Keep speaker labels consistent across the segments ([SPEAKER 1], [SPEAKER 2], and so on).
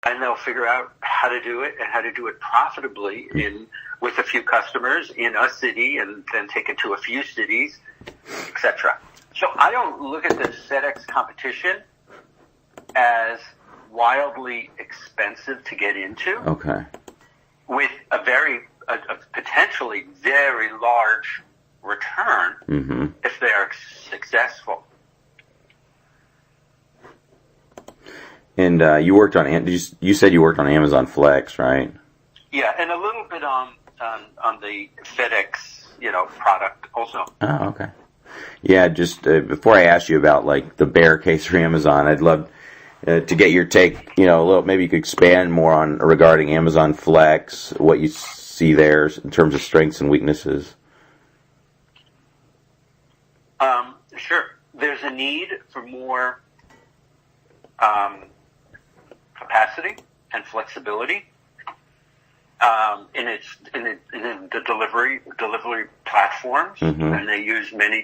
[SPEAKER 1] and they'll figure out how to do it and how to do it profitably with a few customers in a city and then take it to a few cities, etc. So I don't look at the FedEx competition as wildly expensive to get into.
[SPEAKER 2] Okay.
[SPEAKER 1] With a potentially very large return if they are successful.
[SPEAKER 2] And you worked on, you said you worked on Amazon Flex, right?
[SPEAKER 1] Yeah, and a little bit on the FedEx, product also.
[SPEAKER 2] Oh, okay. Yeah, just before I ask you about like the bear case for Amazon, I'd love to get your take. Maybe you could expand more on regarding Amazon Flex, what you see there in terms of strengths and weaknesses.
[SPEAKER 1] Sure. There's a need for more capacity and flexibility in the delivery platforms, and they use many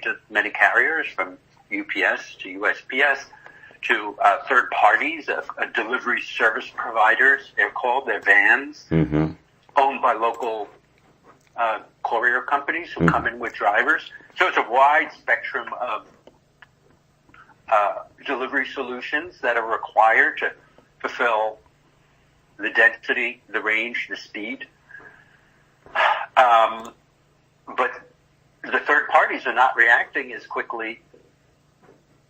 [SPEAKER 1] carriers from UPS to USPS to third parties, delivery service providers. They're vans owned by local courier companies who come in with drivers. So it's a wide spectrum of delivery solutions that are required to fulfill the density, the range, the speed. But the third parties are not reacting as quickly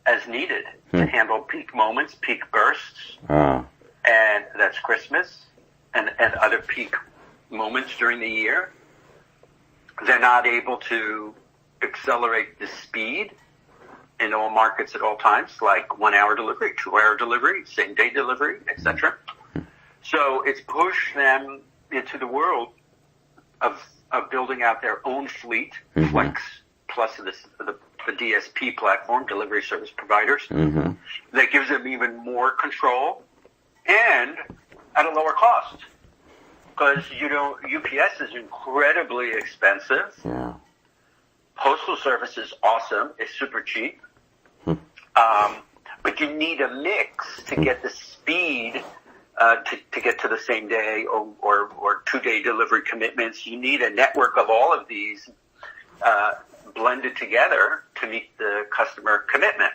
[SPEAKER 1] as needed to handle peak moments, peak bursts, and that's Christmas and other peak moments during the year. They're not able to accelerate the speed in all markets at all times, like 1 hour delivery, 2 hour delivery, same day delivery, etc. So it's pushed them into the world of building out their own fleet, Flex, plus the DSP platform, delivery service providers, that gives them even more control and at a lower cost. Because, UPS is incredibly expensive. Yeah. Postal service is awesome. It's super cheap. But you need a mix to get the speed to get to the same day or 2-day delivery commitments. You need a network of all of these blended together to meet the customer commitment.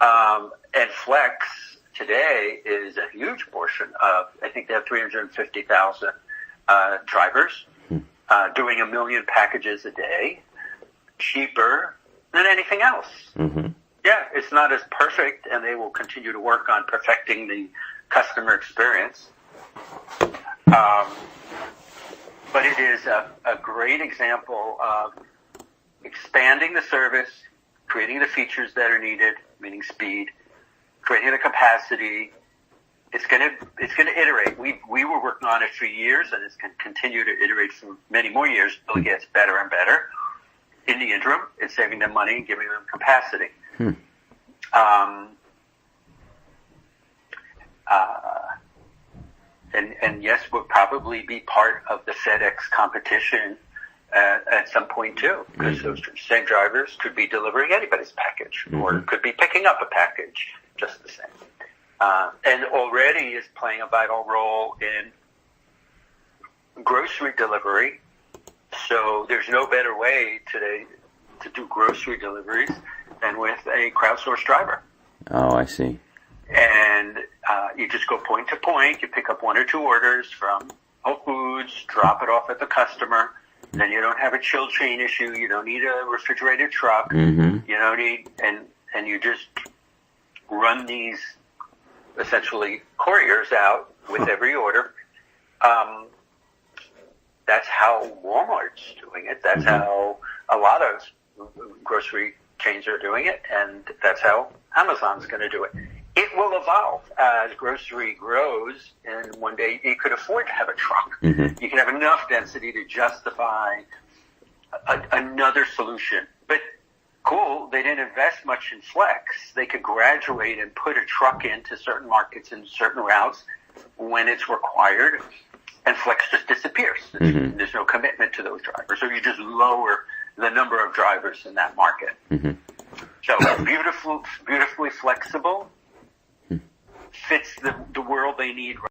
[SPEAKER 1] And Flex today is a huge portion of, I think they have 350,000 drivers doing 1 million packages a day, cheaper than anything else. Yeah, it's not as perfect, and they will continue to work on perfecting the customer experience. But it is a great example of expanding the service, creating the features that are needed, meaning speed, creating the capacity. It's gonna iterate. We were working on it for years, and it's going to continue to iterate for many more years until it gets better and better. In the interim, it's saving them money and giving them capacity. And yes, we'll probably be part of the FedEx competition at some point too, because those same drivers could be delivering anybody's package, or could be picking up a package just the same. And already is playing a vital role in grocery delivery. So there's no better way today to do grocery deliveries than with a crowdsourced driver.
[SPEAKER 2] Oh, I see.
[SPEAKER 1] And you just go point to point. You pick up 1 or 2 orders from Whole Foods, drop it off at the customer. Then you don't have a chill chain issue. You don't need a refrigerated truck. You don't need, and you just run these essentially couriers out with every order. That's how Walmart's doing it. That's how a lot of grocery chains are doing it, and that's how Amazon's going to do it. It will evolve as grocery grows, and one day you could afford to have a truck. You can have enough density to justify another solution. But cool, they didn't invest much in Flex. They could graduate and put a truck into certain markets and certain routes when it's required, and Flex just disappears. There's no commitment to those drivers, so you just lower the number of drivers in that market. So beautifully flexible, fits the world they need